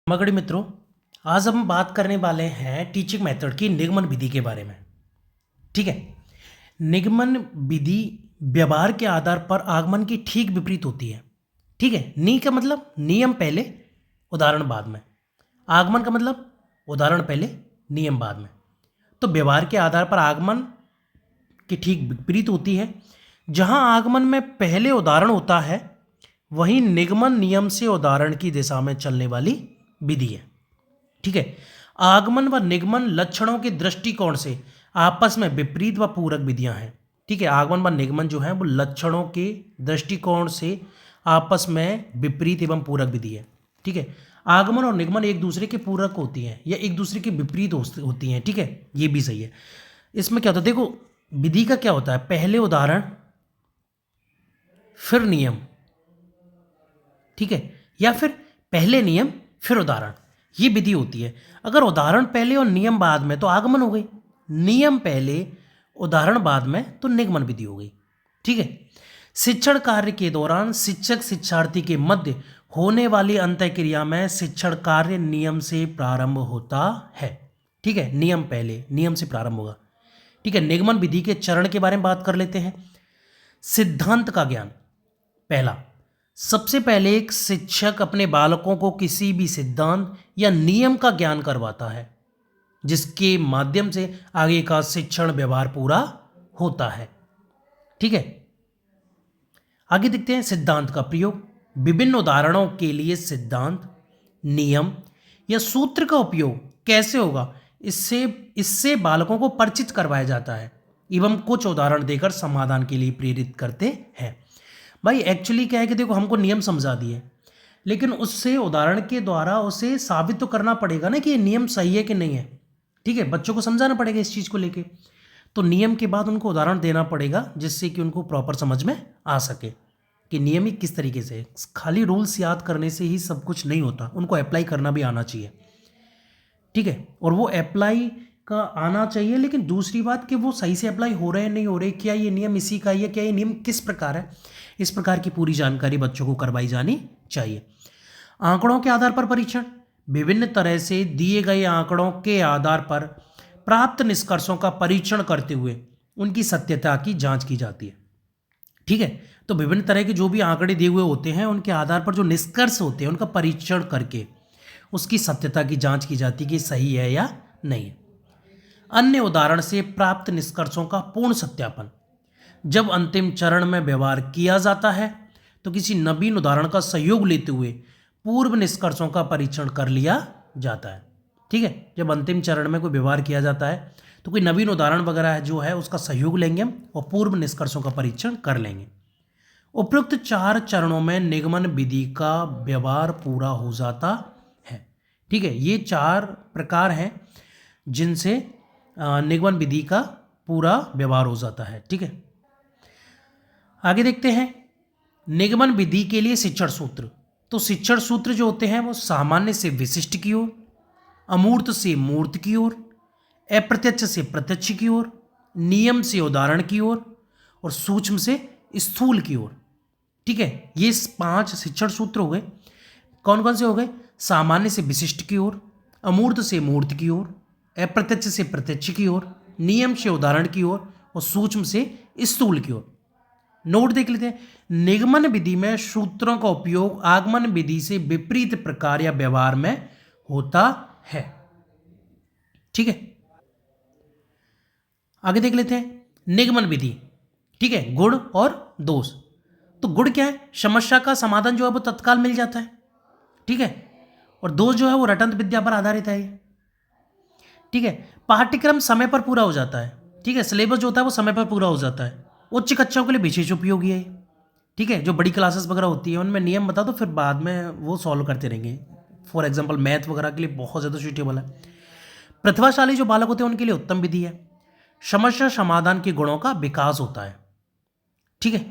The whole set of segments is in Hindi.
मगड़ी मित्रों, आज हम बात करने वाले हैं टीचिंग मेथड की निगमन विधि के बारे में। ठीक है। निगमन विधि व्यवहार के आधार पर आगमन की ठीक विपरीत होती है। ठीक है। नी का मतलब नियम पहले उदाहरण बाद में, आगमन का मतलब उदाहरण पहले नियम बाद में। तो व्यवहार के आधार पर आगमन की ठीक विपरीत होती है। जहां आगमन में पहले उदाहरण होता है वहीं निगमन नियम से उदाहरण की दिशा में चलने वाली विधि है। ठीक है। आगमन व निगमन लक्षणों के दृष्टिकोण से आपस में विपरीत व पूरक विधियां हैं। ठीक है। आगमन व निगमन जो है वो लक्षणों के दृष्टिकोण से आपस में विपरीत एवं पूरक विधि है। ठीक है। आगमन और निगमन एक दूसरे के पूरक होती हैं या एक दूसरे के विपरीत होती हैं। ठीक है, ये भी सही है। इसमें क्या होता है, देखो विधि का क्या होता है, पहले उदाहरण फिर नियम। ठीक है, या फिर पहले नियम फिर उदाहरण, ये विधि होती है। अगर उदाहरण पहले और नियम बाद में तो आगमन हो गई, नियम पहले उदाहरण बाद में तो निगमन विधि हो गई। ठीक है। शिक्षण कार्य के दौरान शिक्षक शिक्षार्थी के मध्य होने वाली अंतःक्रिया में शिक्षण कार्य नियम से प्रारंभ होता है। ठीक है, नियम पहले, नियम से प्रारंभ होगा। ठीक है। निगमन विधि के चरण के बारे में बात कर लेते हैं। सिद्धांत का ज्ञान। पहला, सबसे पहले एक शिक्षक अपने बालकों को किसी भी सिद्धांत या नियम का ज्ञान करवाता है जिसके माध्यम से आगे का शिक्षण व्यवहार पूरा होता है। ठीक है। आगे देखते हैं सिद्धांत का प्रयोग। विभिन्न उदाहरणों के लिए सिद्धांत, नियम या सूत्र का उपयोग कैसे होगा, इससे इससे बालकों को परिचित करवाया जाता है एवं कुछ उदाहरण देकर समाधान के लिए प्रेरित करते हैं। भाई एक्चुअली क्या है कि देखो हमको नियम समझा दिए, लेकिन उससे उदाहरण के द्वारा उसे साबित तो करना पड़ेगा ना कि ये नियम सही है कि नहीं है। ठीक है, बच्चों को समझाना पड़ेगा इस चीज़ को लेके। तो नियम के बाद उनको उदाहरण देना पड़ेगा जिससे कि उनको प्रॉपर समझ में आ सके कि नियम ही किस तरीके से है। खाली रूल्स याद करने से ही सब कुछ नहीं होता, उनको अप्लाई करना भी आना चाहिए। ठीक है, और वो अप्लाई का आना चाहिए, लेकिन दूसरी बात कि वो सही से अप्लाई हो रहे हैं नहीं हो रहे, क्या ये नियम इसी का ही है, क्या ये नियम किस प्रकार है, इस प्रकार की पूरी जानकारी बच्चों को करवाई जानी चाहिए। आंकड़ों के आधार पर परीक्षण। विभिन्न तरह से दिए गए आंकड़ों के आधार पर प्राप्त निष्कर्षों का परीक्षण करते हुए उनकी सत्यता की जांच की जाती है। ठीक है, तो विभिन्न तरह के जो भी आंकड़े दिए हुए होते हैं उनके आधार पर जो निष्कर्ष होते हैं उनका परीक्षण करके उसकी सत्यता की जांच की जाती है कि सही है या नहीं है। अन्य उदाहरण से प्राप्त निष्कर्षों का पूर्ण सत्यापन। जब अंतिम चरण में व्यवहार किया जाता है तो किसी नवीन उदाहरण का सहयोग लेते हुए पूर्व निष्कर्षों का परीक्षण कर लिया जाता है। ठीक है, जब अंतिम चरण में कोई व्यवहार किया जाता है तो कोई नवीन उदाहरण वगैरह जो है उसका सहयोग लेंगे हम और पूर्व निष्कर्षों का परीक्षण कर लेंगे। उपयुक्त 4 चरणों में निगमन विधि का व्यवहार पूरा हो जाता है। ठीक है, ये 4 प्रकार हैं जिनसे निगमन विधि का पूरा व्यवहार हो जाता है। ठीक है, आगे देखते हैं निगमन विधि के लिए शिक्षण सूत्र। तो शिक्षण सूत्र जो होते हैं वो सामान्य से विशिष्ट की ओर, अमूर्त से मूर्त की ओर, अप्रत्यक्ष से प्रत्यक्ष की ओर, नियम से उदाहरण की ओर और सूक्ष्म से स्थूल की ओर। ठीक है, ये 5 शिक्षण सूत्र हो गए। कौन कौन से हो गए, सामान्य से विशिष्ट की ओर, अमूर्त से मूर्त की ओर, अप्रत्यक्ष से प्रत्यक्ष की ओर, नियम से उदाहरण की ओर और सूक्ष्म से स्थूल की ओर। नोट देख लेते हैं। निगमन विधि में सूत्रों का उपयोग आगमन विधि से विपरीत प्रकार या व्यवहार में होता है। ठीक है, आगे देख लेते हैं निगमन विधि। ठीक है, गुण और दोष। तो गुण क्या है, समस्या का समाधान जो है वो तत्काल मिल जाता है। ठीक है, और दोष जो है वो रटंत विद्या पर आधारित है। ठीक है, पाठ्यक्रम समय पर पूरा हो जाता है। ठीक है, सिलेबस जो होता है वो समय पर पूरा हो जाता है। उच्च कक्षाओं के लिए विशेष उपयोगी है। ठीक है, जो बड़ी क्लासेस वगैरह होती है उनमें नियम बता दो, फिर बाद में वो सॉल्व करते रहेंगे। फॉर एग्जांपल मैथ वगैरह के लिए बहुत ज़्यादा सूटेबल है। प्रतिभाशाली जो बालक होते हैं उनके लिए उत्तम विधि है। समस्या समाधान के गुणों का विकास होता है। ठीक है,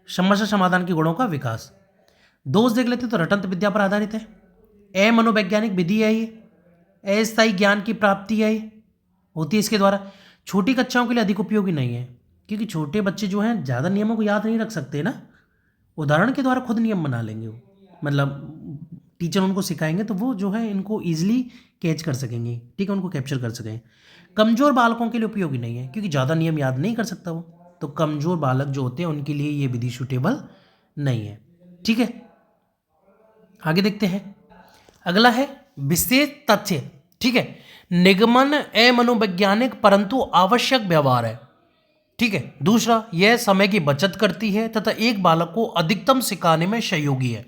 समस्या समाधान के गुणों का विकास। दोष देख लेते तो रटंत विद्या पर आधारित है। मनोवैज्ञानिक विधि है ये, अस्थायी ज्ञान की प्राप्ति है ये, होती है इसके द्वारा। छोटी कक्षाओं के लिए अधिक उपयोगी नहीं है क्योंकि छोटे बच्चे जो हैं ज़्यादा नियमों को याद नहीं रख सकते ना, उदाहरण के द्वारा खुद नियम बना लेंगे वो, मतलब टीचर उनको सिखाएंगे तो वो जो है इनको ईजिली कैच कर सकेंगे, ठीक है, उनको कैप्चर कर सकेंगे। कमज़ोर बालकों के लिए उपयोगी नहीं है क्योंकि ज़्यादा नियम याद नहीं कर सकता वो, तो कमज़ोर बालक जो होते हैं उनके लिए ये विधि सूटेबल नहीं है, ठीक है। आगे देखते हैं, अगला है विशेष तथ्य, ठीक है। निगमन अमनोवैज्ञानिक परंतु आवश्यक व्यवहार है, ठीक है। दूसरा, यह समय की बचत करती है तथा एक बालक को अधिकतम सिखाने में सहयोगी है।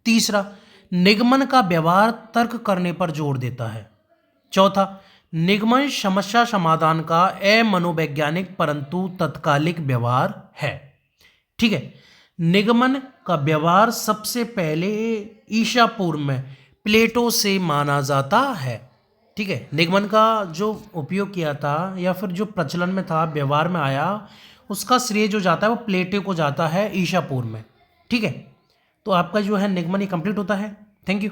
तीसरा, निगमन का व्यवहार तर्क करने पर जोर देता है। चौथा, निगमन समस्या समाधान का अमनोवैज्ञानिक परंतु तत्कालिक व्यवहार है, ठीक है। निगमन का व्यवहार सबसे पहले ईसा पूर्व में प्लेटो से माना जाता है, ठीक है। निगमन का जो उपयोग किया था या फिर जो प्रचलन में था, व्यवहार में आया, उसका श्रेय जो जाता है वो प्लेटो को जाता है ईसा पूर्व में, ठीक है। तो आपका जो है निगमन ये कंप्लीट होता है। Thank you.